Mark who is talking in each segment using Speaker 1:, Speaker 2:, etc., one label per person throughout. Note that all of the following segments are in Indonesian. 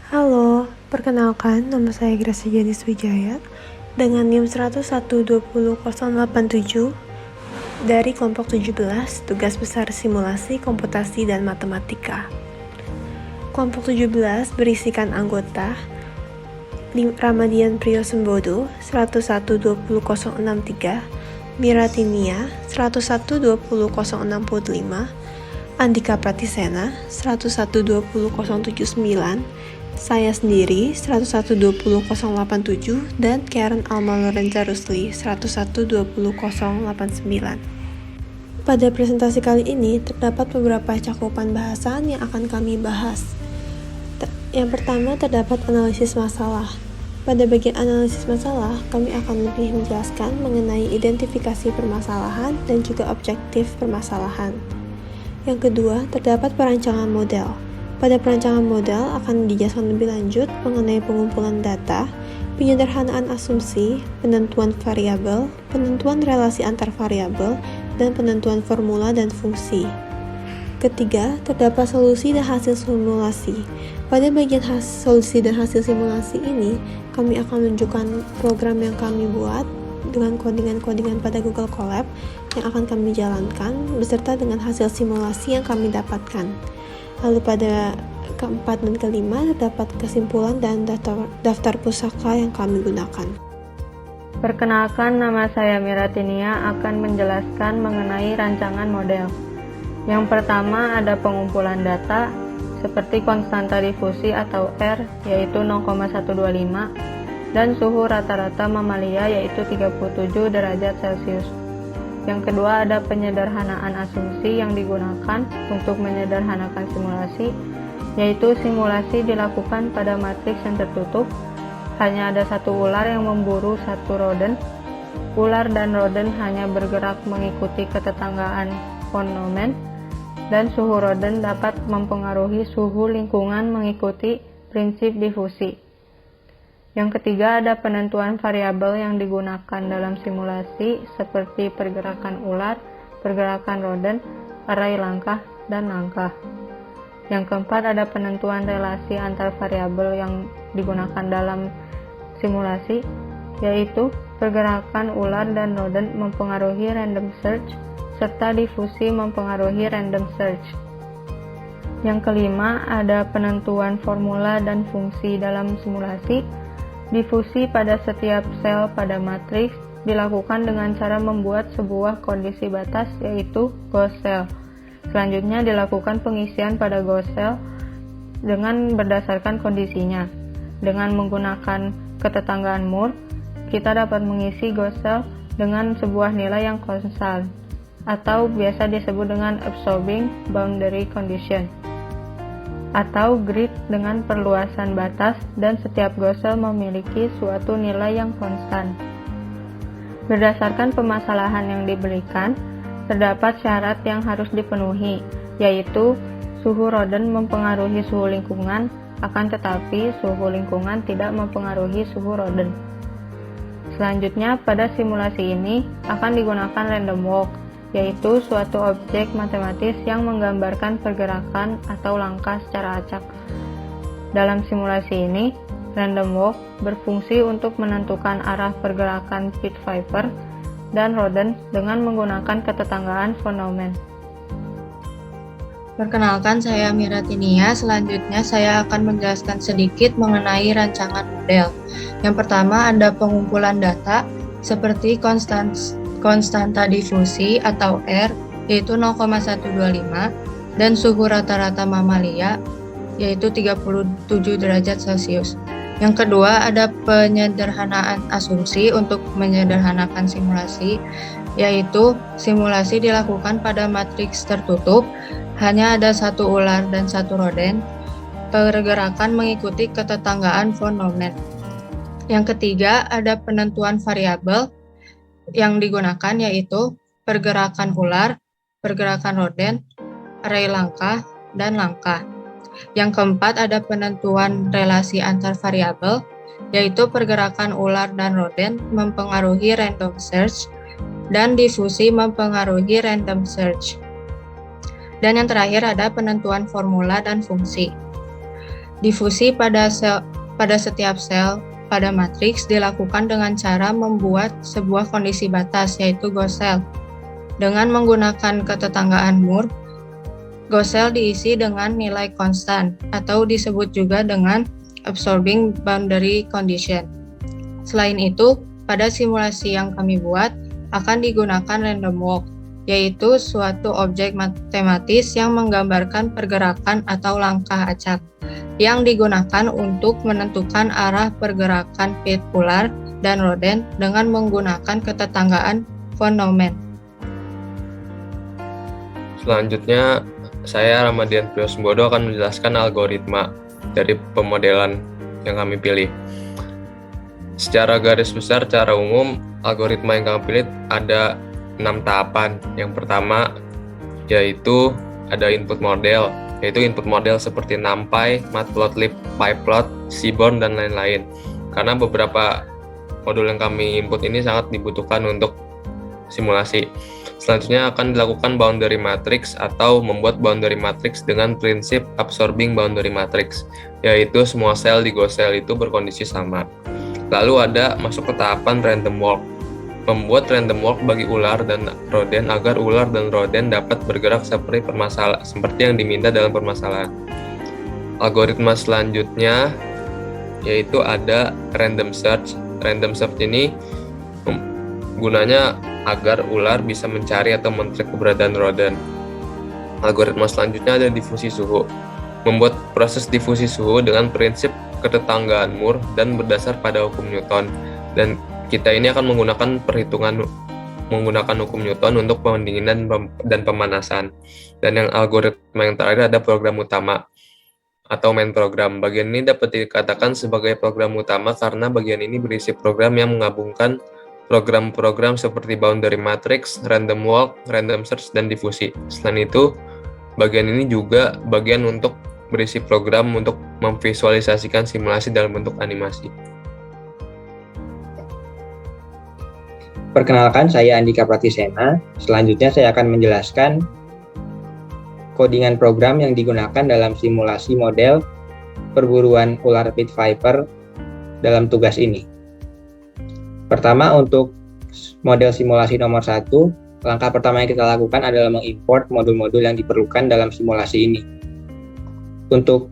Speaker 1: Halo, perkenalkan nama saya Gracia Janis Wijaya dengan NIM 1120087 dari kelompok 17, tugas besar simulasi, komputasi, dan matematika. Kelompok 17 berisikan anggota Ramadian Priyosembodo 1120063, Miratinia 1120065, Andika Pratisena 1120079, saya sendiri 1120087, dan Karen Alma Lorenza Rusli 1120089. Pada presentasi kali ini terdapat beberapa cakupan bahasan yang akan kami bahas. Yang pertama terdapat analisis masalah. Pada bagian analisis masalah, kami akan lebih menjelaskan mengenai identifikasi permasalahan dan juga objektif permasalahan. Yang kedua, terdapat perancangan model. Pada perancangan model akan dijelaskan lebih lanjut mengenai pengumpulan data, penyederhanaan asumsi, penentuan variabel, penentuan relasi antar variabel, dan penentuan formula dan fungsi. Ketiga, terdapat solusi dan hasil simulasi. Pada bagian solusi dan hasil simulasi ini, kami akan menunjukkan program yang kami buat dengan codingan-codingan pada Google Colab yang akan kami jalankan beserta dengan hasil simulasi yang kami dapatkan. Lalu pada keempat dan kelima terdapat kesimpulan dan daftar pusaka yang kami gunakan.
Speaker 2: Perkenalkan, nama saya Miratinia akan menjelaskan mengenai rancangan model. Yang pertama ada pengumpulan data seperti konstanta difusi atau R yaitu 0,125 dan suhu rata-rata mamalia yaitu 37 derajat Celcius. Yang kedua ada penyederhanaan asumsi yang digunakan untuk menyederhanakan simulasi, yaitu simulasi dilakukan pada matriks yang tertutup. Hanya ada satu ular yang memburu satu rodent. Ular dan rodent hanya bergerak mengikuti ketetanggaan von Neumann, dan suhu rodent dapat mempengaruhi suhu lingkungan mengikuti prinsip difusi. Yang ketiga ada penentuan variabel yang digunakan dalam simulasi seperti pergerakan ular, pergerakan rodent, array langkah, dan langkah. Yang keempat ada penentuan relasi antar variabel yang digunakan dalam simulasi, yaitu pergerakan ular dan rodent mempengaruhi random search, serta difusi mempengaruhi random search. Yang kelima ada penentuan formula dan fungsi dalam simulasi. Difusi pada setiap sel pada matriks dilakukan dengan cara membuat sebuah kondisi batas yaitu ghost cell. Selanjutnya dilakukan pengisian pada ghost cell dengan berdasarkan kondisinya. Dengan menggunakan ketetanggaan Moore, kita dapat mengisi ghost cell dengan sebuah nilai yang konstan atau biasa disebut dengan absorbing boundary condition atau grid dengan perluasan batas, dan setiap ghost cell memiliki suatu nilai yang konstan. Berdasarkan permasalahan yang diberikan, terdapat syarat yang harus dipenuhi, yaitu suhu rodent mempengaruhi suhu lingkungan, akan tetapi suhu lingkungan tidak mempengaruhi suhu rodent. Selanjutnya, pada simulasi ini akan digunakan random walk, yaitu suatu objek matematis yang menggambarkan pergerakan atau langkah secara acak. Dalam simulasi ini, random walk berfungsi untuk menentukan arah pergerakan pit viper dan rodent dengan menggunakan ketetanggaan von Neumann.
Speaker 3: Perkenalkan, saya Miratinia. Selanjutnya saya akan menjelaskan sedikit mengenai rancangan model. Yang pertama ada pengumpulan data seperti konstanta difusi atau R yaitu 0,125 dan suhu rata-rata mamalia yaitu 37 derajat Celcius. Yang kedua ada penyederhanaan asumsi untuk menyederhanakan simulasi, yaitu simulasi dilakukan pada matriks tertutup, hanya ada satu ular dan satu rodent, pergerakan mengikuti ketetanggaan von Neumann. Yang ketiga ada penentuan variabel yang digunakan yaitu pergerakan ular, pergerakan rodent, array langkah, dan langkah. Yang keempat ada penentuan relasi antar variabel, yaitu pergerakan ular dan rodent mempengaruhi random search, dan difusi mempengaruhi random search. Dan yang terakhir ada penentuan formula dan fungsi. Difusi pada setiap sel pada matriks dilakukan dengan cara membuat sebuah kondisi batas, yaitu Gauss-Sel. Dengan menggunakan ketetanggaan Moore, Gauss-Sel diisi dengan nilai konstan atau disebut juga dengan absorbing boundary condition. Selain itu, pada simulasi yang kami buat akan digunakan random walk, yaitu suatu objek matematis yang menggambarkan pergerakan atau langkah acak yang digunakan untuk menentukan arah pergerakan fluid ular dan rodent dengan menggunakan ketetanggaan von Neumann.
Speaker 4: Selanjutnya, saya Ramadian Priosbodo akan menjelaskan algoritma dari pemodelan yang kami pilih. Secara garis besar, secara umum, algoritma yang kami pilih ada 6 tahapan. Yang pertama, yaitu ada input model, yaitu input model seperti NumPy, Matplotlib, PyPlot, Seaborn, dan lain-lain. Karena beberapa modul yang kami input ini sangat dibutuhkan untuk simulasi. Selanjutnya akan dilakukan boundary matrix atau membuat boundary matrix dengan prinsip absorbing boundary matrix, yaitu semua sel di Gauss-Sel itu berkondisi sama. Lalu ada masuk ke tahapan random walk, membuat random walk bagi ular dan rodent agar ular dan rodent dapat bergerak seperti yang diminta dalam permasalahan. Algoritma selanjutnya yaitu ada random search. Random search ini gunanya agar ular bisa mencari atau men-track keberadaan rodent. Algoritma selanjutnya ada diffusi suhu, membuat proses diffusi suhu dengan prinsip ketetanggaan Moore dan berdasar pada hukum Newton. Dan kita ini akan menggunakan hukum Newton untuk pendinginan dan pemanasan. Dan yang algoritma yang terakhir ada program utama atau main program. Bagian ini dapat dikatakan sebagai program utama karena bagian ini berisi program yang menggabungkan program-program seperti boundary matrix, random walk, random search, dan diffusi. Selain itu, bagian ini juga bagian untuk berisi program untuk memvisualisasikan simulasi dalam bentuk animasi.
Speaker 5: Perkenalkan, saya Andika Pratisena. Selanjutnya saya akan menjelaskan codingan program yang digunakan dalam simulasi model perburuan ular pit viper dalam tugas ini. Pertama, untuk model simulasi nomor 1, langkah pertama yang kita lakukan adalah mengimport modul-modul yang diperlukan dalam simulasi ini. Untuk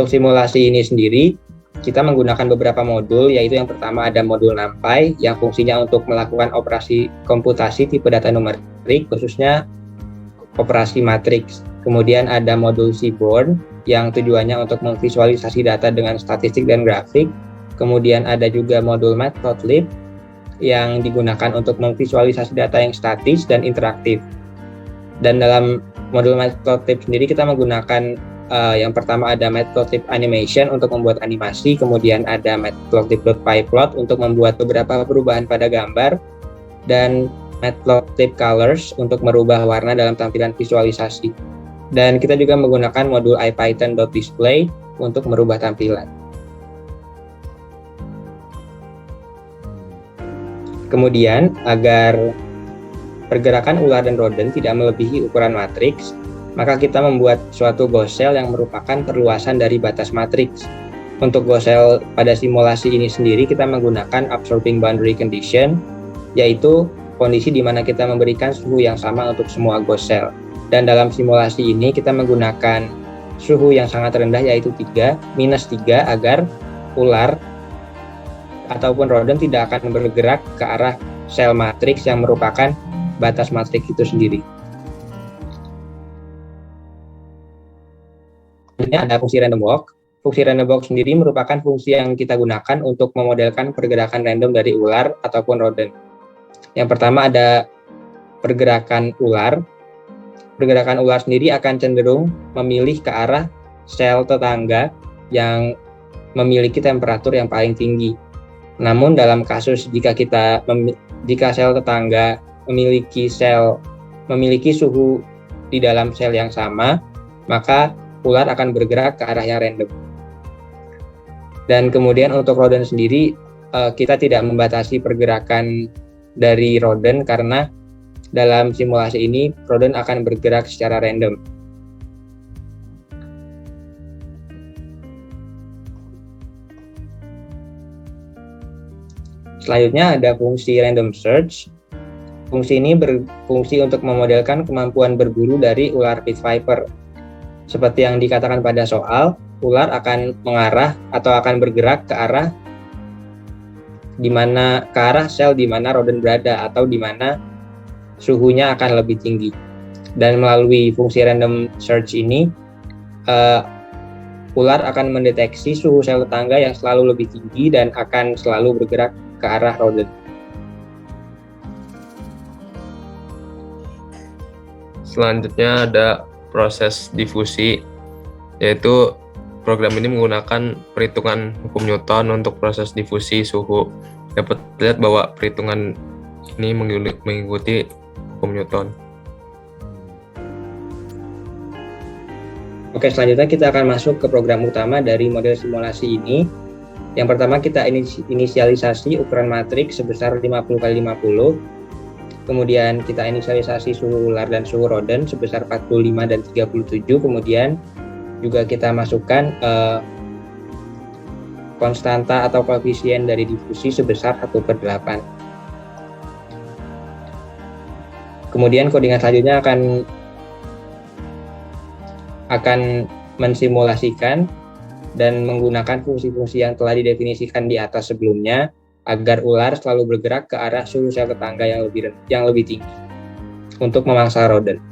Speaker 5: simulasi ini sendiri, kita menggunakan beberapa modul, yaitu yang pertama ada modul NumPy yang fungsinya untuk melakukan operasi komputasi tipe data numerik, khususnya operasi matriks. Kemudian ada modul Seaborn yang tujuannya untuk memvisualisasi data dengan statistik dan grafik. Kemudian ada juga modul Matplotlib yang digunakan untuk memvisualisasi data yang statis dan interaktif. Dan dalam modul Matplotlib sendiri kita menggunakan yang pertama ada Matplotlib Animation untuk membuat animasi, kemudian ada Matplotlib.pyplot untuk membuat beberapa perubahan pada gambar, dan Matplotlib Colors untuk merubah warna dalam tampilan visualisasi. Dan kita juga menggunakan modul ipython.display untuk merubah tampilan. Kemudian, agar pergerakan ular dan rodent tidak melebihi ukuran matriks, maka kita membuat suatu Gauss-Sel yang merupakan perluasan dari batas matriks. Untuk Gauss-Sel pada simulasi ini sendiri kita menggunakan absorbing boundary condition, yaitu kondisi di mana kita memberikan suhu yang sama untuk semua Gauss-Sel. Dan dalam simulasi ini kita menggunakan suhu yang sangat rendah, yaitu -3 agar ular ataupun rodent tidak akan bergerak ke arah sel matriks yang merupakan batas matriks itu sendiri. Selanjutnya ada fungsi random walk. Fungsi random walk sendiri merupakan fungsi yang kita gunakan untuk memodelkan pergerakan random dari ular ataupun rodent. Yang pertama ada pergerakan ular. Pergerakan ular sendiri akan cenderung memilih ke arah sel tetangga yang memiliki temperatur yang paling tinggi. Namun dalam kasus jika sel tetangga memiliki suhu di dalam sel yang sama, maka ular akan bergerak ke arah yang random. Dan kemudian untuk rodent sendiri, kita tidak membatasi pergerakan dari rodent karena dalam simulasi ini rodent akan bergerak secara random. Selanjutnya ada fungsi random search. Fungsi ini berfungsi untuk memodelkan kemampuan berburu dari ular pit viper. Seperti yang dikatakan pada soal, ular akan mengarah atau akan bergerak ke arah sel di mana rodent berada atau di mana suhunya akan lebih tinggi. Dan melalui fungsi random search ini, ular akan mendeteksi suhu sel tetangga yang selalu lebih tinggi dan akan selalu bergerak ke arah rodent.
Speaker 4: Selanjutnya ada proses difusi, yaitu program ini menggunakan perhitungan hukum Newton untuk proses difusi suhu. Dapat dilihat bahwa perhitungan ini mengikuti hukum Newton.
Speaker 5: Oke, selanjutnya kita akan masuk ke program utama dari model simulasi ini. Yang pertama kita inisialisasi ukuran matriks sebesar 50x50. Kemudian kita inisialisasi suhu ular dan suhu rodent sebesar 45 dan 37. Kemudian juga kita masukkan konstanta atau koefisien dari difusi sebesar 1/8. Kemudian codingan selanjutnya akan mensimulasikan dan menggunakan fungsi-fungsi yang telah didefinisikan di atas sebelumnya agar ular selalu bergerak ke arah suhu sel tetangga yang lebih tinggi untuk memangsa rodent.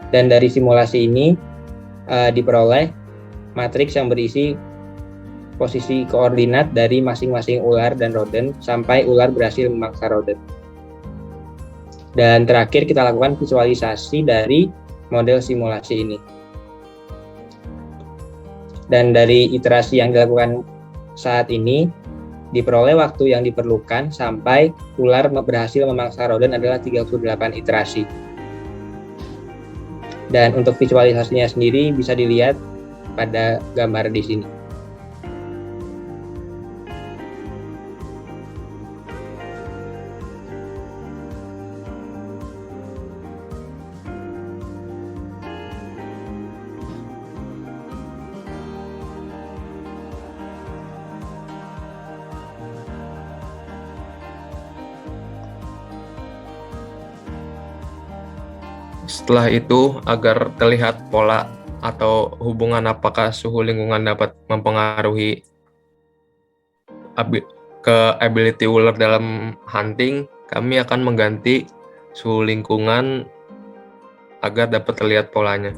Speaker 5: Dan dari simulasi ini diperoleh matriks yang berisi posisi koordinat dari masing-masing ular dan rodent sampai ular berhasil memangsa rodent. Dan terakhir kita lakukan visualisasi dari model simulasi ini. Dan dari iterasi yang dilakukan saat ini, diperoleh waktu yang diperlukan sampai ular berhasil memangsa rodent adalah 38 iterasi. Dan untuk visualisasinya sendiri bisa dilihat pada gambar di sini.
Speaker 4: Setelah itu, agar terlihat pola atau hubungan apakah suhu lingkungan dapat mempengaruhi ability ular dalam hunting, kami akan mengganti suhu lingkungan agar dapat terlihat polanya.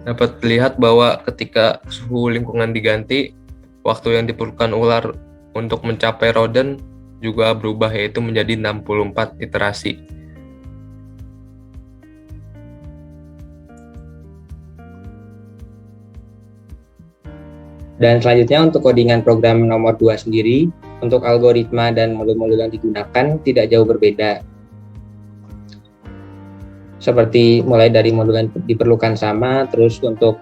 Speaker 4: Dapat dilihat bahwa ketika suhu lingkungan diganti, waktu yang diperlukan ular untuk mencapai rodent juga berubah, yaitu menjadi 64 iterasi.
Speaker 5: Dan selanjutnya untuk codingan program nomor 2 sendiri, untuk algoritma dan modul-modul yang digunakan tidak jauh berbeda. Seperti mulai dari modul yang diperlukan sama, terus untuk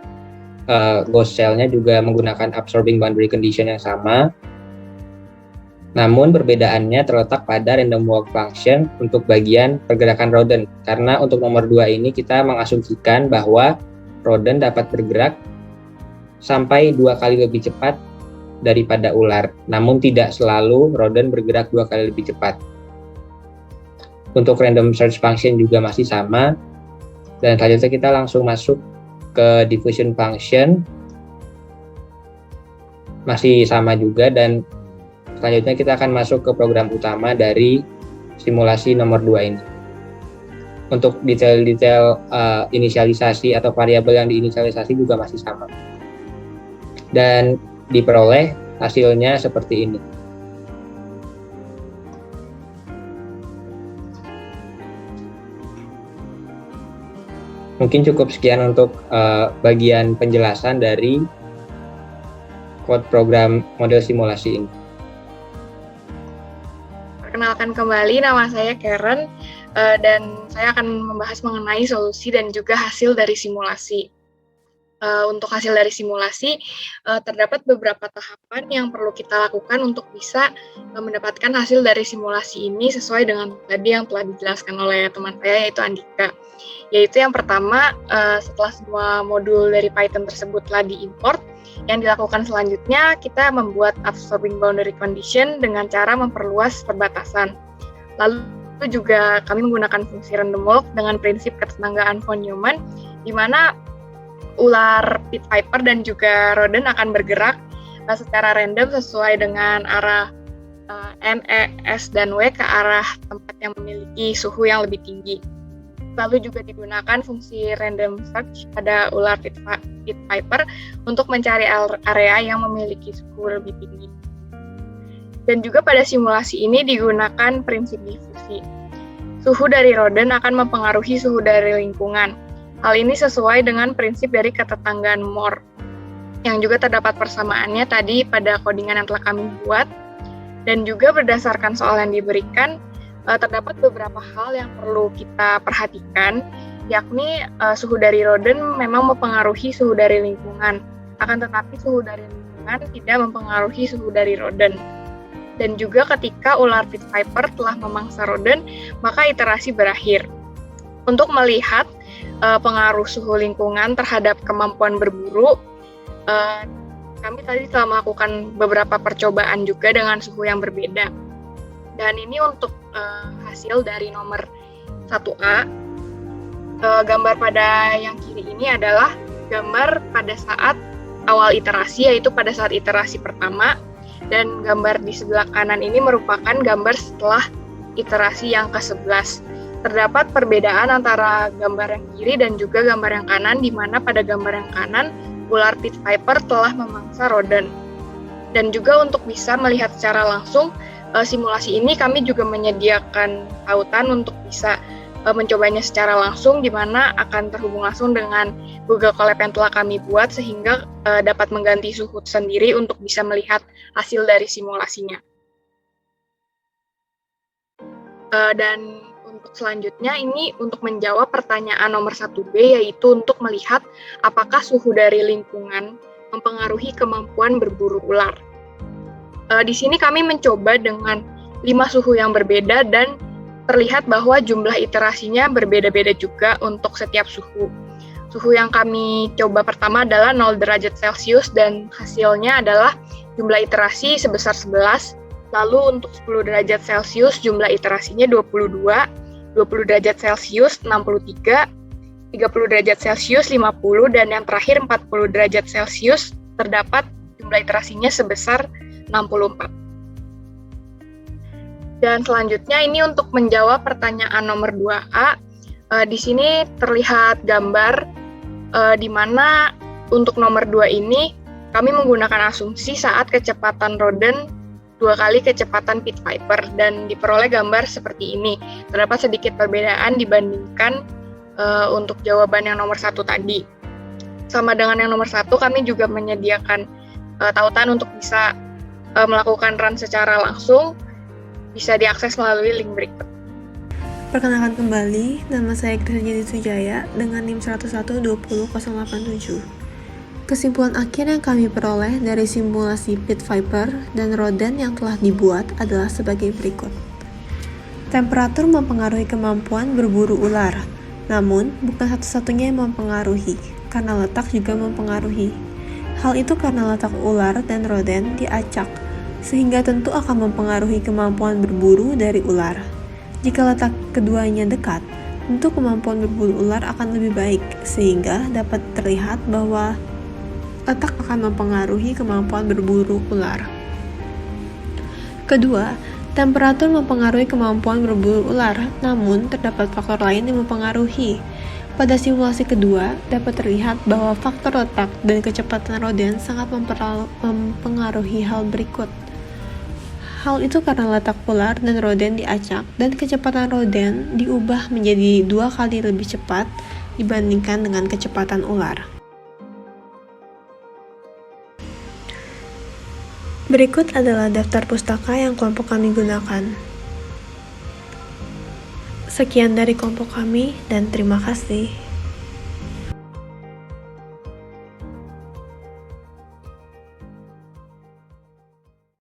Speaker 5: ghost cell-nya juga menggunakan absorbing boundary condition yang sama. Namun perbedaannya terletak pada random walk function untuk bagian pergerakan rodent. Karena untuk nomor 2 ini kita mengasumsikan bahwa rodent dapat bergerak sampai 2 kali lebih cepat daripada ular. Namun tidak selalu rodent bergerak 2 kali lebih cepat. Untuk random search function juga masih sama. Dan selanjutnya kita langsung masuk ke diffusion function. Masih sama juga, dan selanjutnya kita akan masuk ke program utama dari simulasi nomor 2 ini. Untuk detail-detail inisialisasi atau variabel yang diinisialisasi juga masih sama. Dan diperoleh hasilnya seperti ini. Mungkin cukup sekian untuk bagian penjelasan dari code program model simulasi ini.
Speaker 6: Perkenalkan kembali, nama saya Karen, dan saya akan membahas mengenai solusi dan juga hasil dari simulasi. untuk hasil dari simulasi, terdapat beberapa tahapan yang perlu kita lakukan untuk bisa mendapatkan hasil dari simulasi ini sesuai dengan tadi yang telah dijelaskan oleh teman saya, yaitu Andika. Yaitu yang pertama, setelah semua modul dari Python tersebut telah diimport, yang dilakukan selanjutnya kita membuat absorbing boundary condition dengan cara memperluas perbatasan. Lalu juga kami menggunakan fungsi random walk dengan prinsip ketetanggaan von Neumann, di mana ular pit viper dan juga rodent akan bergerak secara random sesuai dengan arah N, E, S, dan W ke arah tempat yang memiliki suhu yang lebih tinggi. Lalu juga digunakan fungsi random search pada ular pit viper untuk mencari area yang memiliki suhu lebih tinggi. Dan juga pada simulasi ini digunakan prinsip difusi. Suhu dari rodent akan mempengaruhi suhu dari lingkungan. Hal ini sesuai dengan prinsip dari ketetanggaan Moore, yang juga terdapat persamaannya tadi pada codingan yang telah kami buat, dan juga berdasarkan soal yang diberikan, terdapat beberapa hal yang perlu kita perhatikan, yakni suhu dari rodent memang mempengaruhi suhu dari lingkungan, akan tetapi suhu dari lingkungan tidak mempengaruhi suhu dari rodent. Dan juga ketika ular pit viper telah memangsa rodent, maka iterasi berakhir. Untuk melihat pengaruh suhu lingkungan terhadap kemampuan berburu, kami tadi telah melakukan beberapa percobaan juga dengan suhu yang berbeda. Dan ini untuk hasil dari nomor 1A. Gambar pada yang kiri ini adalah gambar pada saat awal iterasi, yaitu pada saat iterasi pertama. Dan gambar di sebelah kanan ini merupakan gambar setelah iterasi yang ke-11. Terdapat perbedaan antara gambar yang kiri dan juga gambar yang kanan, di mana pada gambar yang kanan, ular pit viper telah memangsa rodent. Dan juga untuk bisa melihat secara langsung simulasi ini, kami juga menyediakan tautan untuk bisa mencobanya secara langsung, di mana akan terhubung langsung dengan Google Colab yang telah kami buat, sehingga dapat mengganti suhu sendiri untuk bisa melihat hasil dari simulasinya. Dan untuk selanjutnya ini untuk menjawab pertanyaan nomor 1B, yaitu untuk melihat apakah suhu dari lingkungan mempengaruhi kemampuan berburu ular. Di sini kami mencoba dengan 5 suhu yang berbeda dan terlihat bahwa jumlah iterasinya berbeda-beda juga untuk setiap suhu. Suhu yang kami coba pertama adalah 0 derajat Celcius dan hasilnya adalah jumlah iterasi sebesar 11. Lalu untuk 10 derajat Celcius jumlah iterasinya 22, 20 derajat Celcius 63, 30 derajat Celcius 50, dan yang terakhir 40 derajat Celcius terdapat jumlah iterasinya sebesar 64. Dan selanjutnya ini untuk menjawab pertanyaan nomor 2A, di sini terlihat gambar di mana untuk nomor 2 ini kami menggunakan asumsi saat kecepatan rodent 2 kali kecepatan pit viper dan diperoleh gambar seperti ini. Terdapat sedikit perbedaan dibandingkan untuk jawaban yang nomor 1 tadi. Sama dengan yang nomor 1, kami juga menyediakan tautan untuk bisa melakukan run secara langsung, bisa diakses melalui link berikut.
Speaker 1: Perkenalkan kembali, nama saya Krisna Sujaya dengan NIM 10120.087. Kesimpulan akhir yang kami peroleh dari simulasi pit viper dan rodent yang telah dibuat adalah sebagai berikut. Temperatur mempengaruhi kemampuan berburu ular, namun bukan satu-satunya yang mempengaruhi, karena letak juga mempengaruhi. Hal itu karena letak ular dan rodent diacak, sehingga tentu akan mempengaruhi kemampuan berburu dari ular. Jika letak keduanya dekat, tentu kemampuan berburu ular akan lebih baik, sehingga dapat terlihat bahwa letak akan mempengaruhi kemampuan berburu ular. Kedua, temperatur mempengaruhi kemampuan berburu ular, namun terdapat faktor lain yang mempengaruhi. Pada simulasi kedua, dapat terlihat bahwa faktor letak dan kecepatan rodent sangat mempengaruhi hal berikut. Hal itu karena letak ular dan rodent diacak dan kecepatan rodent diubah menjadi 2 kali lebih cepat dibandingkan dengan kecepatan ular. Berikut adalah daftar pustaka yang kelompok kami gunakan. Sekian dari kelompok kami dan terima kasih.